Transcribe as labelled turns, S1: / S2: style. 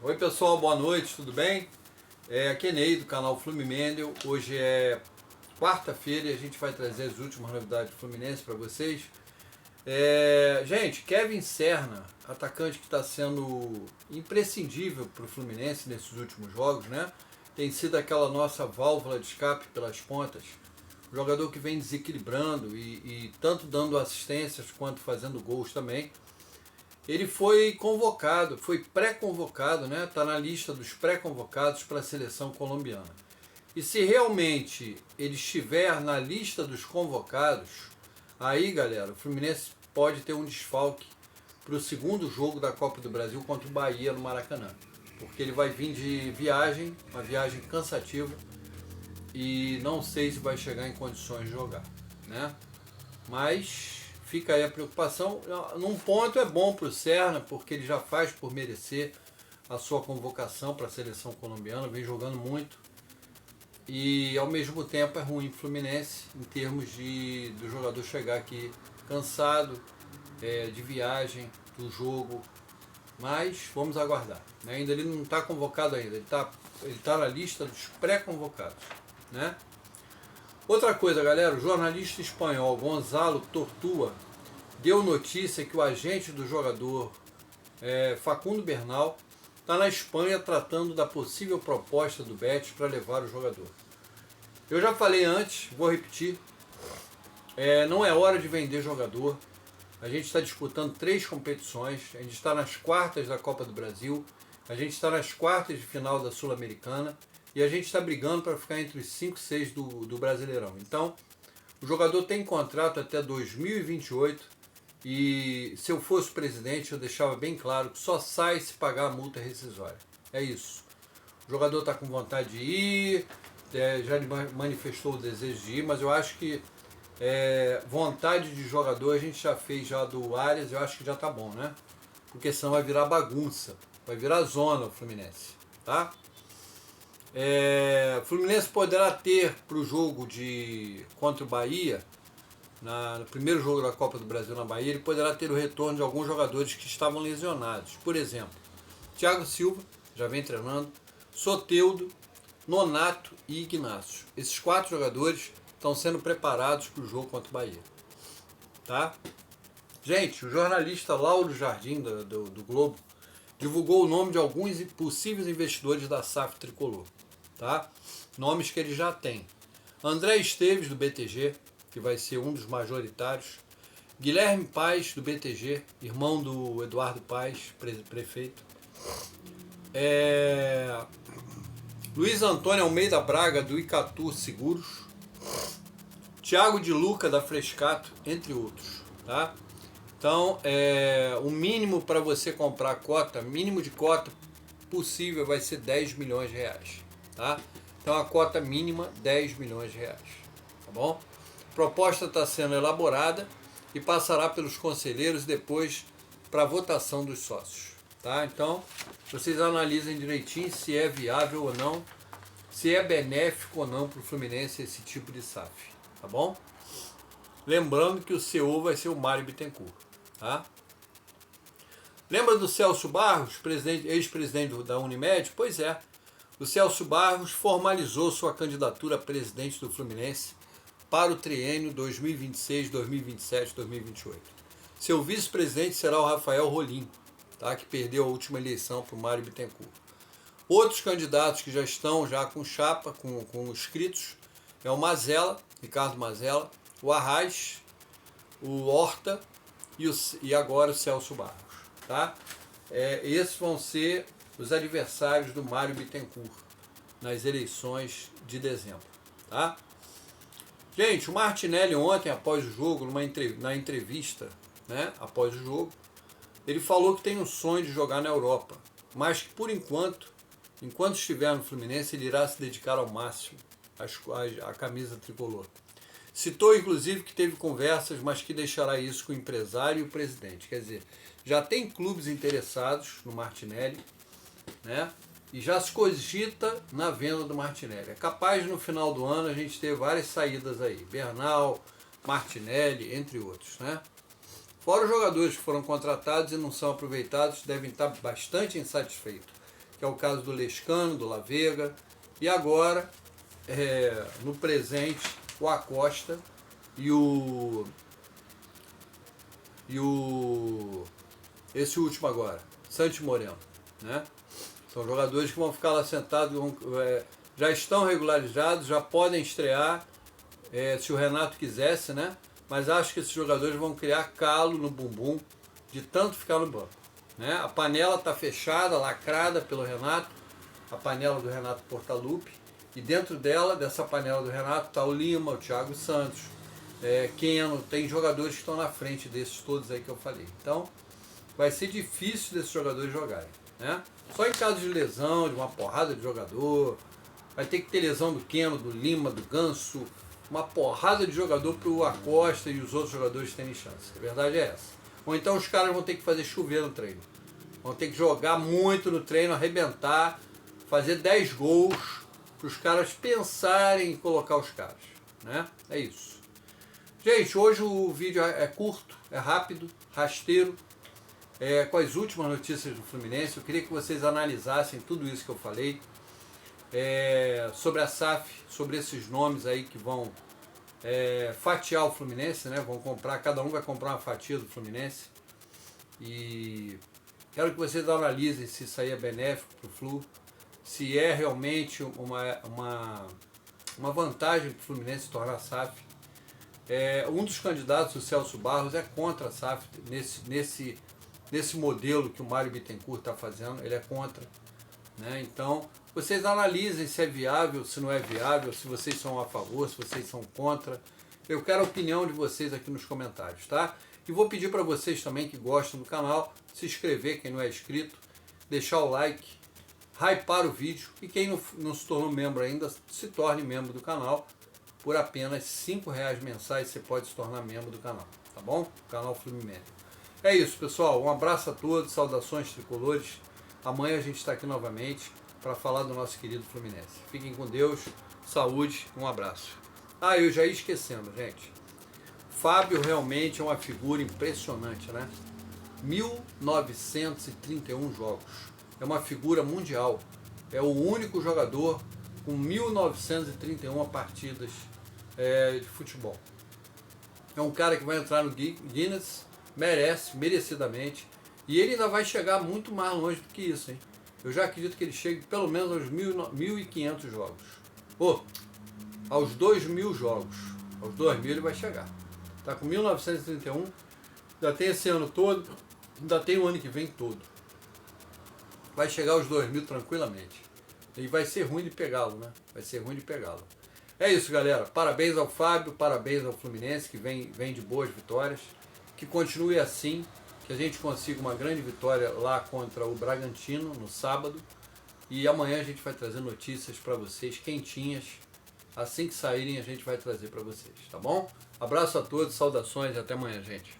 S1: Oi pessoal, boa noite, tudo bem? Aqui é Ney do canal Fluminendel. Hoje é quarta-feira e a gente vai trazer as últimas novidades do Fluminense para vocês. Gente, Kevin Serna, atacante que está sendo imprescindível para o Fluminense nesses últimos jogos, né? Tem sido aquela nossa válvula de escape pelas pontas. Jogador que vem desequilibrando e tanto dando assistências quanto fazendo gols também. Ele foi convocado, foi pré-convocado, né? Está na lista dos pré-convocados para a seleção colombiana. E se realmente ele estiver na lista dos convocados, aí, galera, o Fluminense pode ter um desfalque para o segundo jogo da Copa do Brasil contra o Bahia no Maracanã. Porque ele vai vir de viagem, uma viagem cansativa, e não sei se vai chegar em condições de jogar, né? Mas fica aí a preocupação. Num ponto é bom para o Serna, porque ele já faz por merecer a sua convocação para a seleção colombiana, vem jogando muito. E ao mesmo tempo é ruim para o Fluminense em termos do jogador chegar aqui cansado, de viagem, do jogo. Mas vamos aguardar. Ainda ele não está convocado ainda, ele tá na lista dos pré-convocados, né? Outra coisa, galera, o jornalista espanhol Gonzalo Tortua deu notícia que o agente do jogador, Facundo Bernal, está na Espanha tratando da possível proposta do Betis para levar o jogador. Eu já falei antes, vou repetir, não é hora de vender jogador. A gente está disputando 3 competições, a gente está nas quartas da Copa do Brasil, a gente está nas quartas de final da Sul-Americana e a gente está brigando para ficar entre os 5 e 6 do Brasileirão. Então, o jogador tem contrato até 2028 e se eu fosse presidente eu deixava bem claro que só sai se pagar a multa rescisória. É isso. O jogador está com vontade de ir, já manifestou o desejo de ir, mas eu acho que vontade de jogador a gente já fez já do Arias, eu acho que já está bom, né? Porque senão vai virar bagunça, vai virar zona o Fluminense, tá? O Fluminense poderá ter para o jogo contra o Bahia, no primeiro jogo da Copa do Brasil na Bahia, ele poderá ter o retorno de alguns jogadores que estavam lesionados. Por exemplo, Thiago Silva, já vem treinando, Soteldo, Nonato e Ignacio. Esses 4 jogadores estão sendo preparados para o jogo contra o Bahia. Tá? Gente, o jornalista Lauro Jardim, do Globo, divulgou o nome de alguns possíveis investidores da SAF Tricolor. Tá? Nomes que ele já tem. André Esteves, do BTG, que vai ser um dos majoritários. Guilherme Paes, do BTG, irmão do Eduardo Paes, prefeito. Luiz Antônio Almeida Braga, do Icatu Seguros. Thiago de Luca, da Frescato, entre outros. Tá? Então, o mínimo para você comprar cota, mínimo de cota possível vai ser 10 milhões de reais. Tá? Então, a cota mínima, 10 milhões de reais. Tá bom? A proposta está sendo elaborada e passará pelos conselheiros depois para a votação dos sócios. Tá? Então, vocês analisem direitinho se é viável ou não, se é benéfico ou não para o Fluminense esse tipo de SAF. Tá bom? Lembrando que o CEO vai ser o Mário Bittencourt. Tá? Lembra do Celso Barros, ex-presidente da Unimed? Pois é. O Celso Barros formalizou sua candidatura a presidente do Fluminense para o triênio 2026, 2027, 2028. Seu vice-presidente será o Rafael Rolim, tá? Que perdeu a última eleição para o Mário Bittencourt. Outros candidatos que já estão com chapa, com inscritos, é o Mazella, Ricardo Mazella, o Arraes, o Horta e agora o Celso Barros. Tá? Esses vão ser os adversários do Mário Bittencourt nas eleições de dezembro. Tá? Gente, o Martinelli ontem, após o jogo, na entrevista, né, após o jogo, ele falou que tem um sonho de jogar na Europa, mas que por enquanto estiver no Fluminense, ele irá se dedicar ao máximo à camisa tricolor. Citou inclusive que teve conversas, mas que deixará isso com o empresário e o presidente. Quer dizer, já tem clubes interessados no Martinelli, né? E já se cogita na venda do Martinelli. É capaz no final do ano a gente ter várias saídas aí. Bernal, Martinelli, entre outros, né? Fora os jogadores que foram contratados e não são aproveitados, devem estar bastante insatisfeitos. que é o caso do Lescano, do La Vega, e agora, no presente, o Acosta e esse último agora, Santi Moreno, né? São jogadores que vão ficar lá sentados, já estão regularizados, já podem estrear, se o Renato quisesse, né? Mas acho que esses jogadores vão criar calo no bumbum de tanto ficar no banco, né? A panela está fechada, lacrada pelo Renato, a panela do Renato Portaluppi, e dentro dela, dessa panela do Renato, está o Lima, o Thiago Santos, Keno, tem jogadores que estão na frente desses todos aí que eu falei. Então, vai ser difícil desses jogadores jogarem, né? Só em caso de lesão, de uma porrada de jogador, vai ter que ter lesão do Keno, do Lima, do Ganso, uma porrada de jogador para o Acosta e os outros jogadores terem chance. A verdade é essa. Ou então os caras vão ter que fazer chover no treino. Vão ter que jogar muito no treino, arrebentar, fazer 10 gols para os caras pensarem em colocar os caras, né? É isso. Gente, hoje o vídeo é curto, é rápido, rasteiro, com as últimas notícias do Fluminense. Eu queria que vocês analisassem tudo isso que eu falei, sobre a SAF, sobre esses nomes aí que vão fatiar o Fluminense, né? Vão comprar, cada um vai comprar uma fatia do Fluminense. E quero que vocês analisem se isso aí é benéfico para o Flu, se é realmente uma vantagem para o Fluminense se tornar SAF. Um dos candidatos, o Celso Barros, é contra a SAF nesse modelo que o Mário Bittencourt está fazendo, ele é contra, né? Então, vocês analisem se é viável, se não é viável, se vocês são a favor, se vocês são contra. Eu quero a opinião de vocês aqui nos comentários, tá? E vou pedir para vocês também que gostam do canal, se inscrever, quem não é inscrito, deixar o like, hypar o vídeo, e quem não se tornou membro ainda, se torne membro do canal. Por apenas R$5 mensais você pode se tornar membro do canal, tá bom? Canal Fluminense. É isso, pessoal. Um abraço a todos, saudações tricolores. Amanhã a gente está aqui novamente para falar do nosso querido Fluminense. Fiquem com Deus, saúde, um abraço. Eu já ia esquecendo, gente. Fábio realmente é uma figura impressionante, né? 1931 jogos. É uma figura mundial. É o único jogador com 1931 partidas de futebol. É um cara que vai entrar no Guinness, merecidamente, e ele ainda vai chegar muito mais longe do que isso, hein? Eu já acredito que ele chegue pelo menos aos 1.500 jogos. Aos 2.000 jogos. Aos 2.000 ele vai chegar. Tá com 1931, ainda tem esse ano todo, ainda tem o ano que vem todo. Vai chegar aos 2.000 tranquilamente. E vai ser ruim de pegá-lo, né? Vai ser ruim de pegá-lo. É isso, galera. Parabéns ao Fábio, parabéns ao Fluminense, que vem de boas vitórias. Que continue assim, que a gente consiga uma grande vitória lá contra o Bragantino no sábado. E amanhã a gente vai trazer notícias para vocês quentinhas. Assim que saírem a gente vai trazer para vocês, tá bom? Abraço a todos, saudações e até amanhã, gente.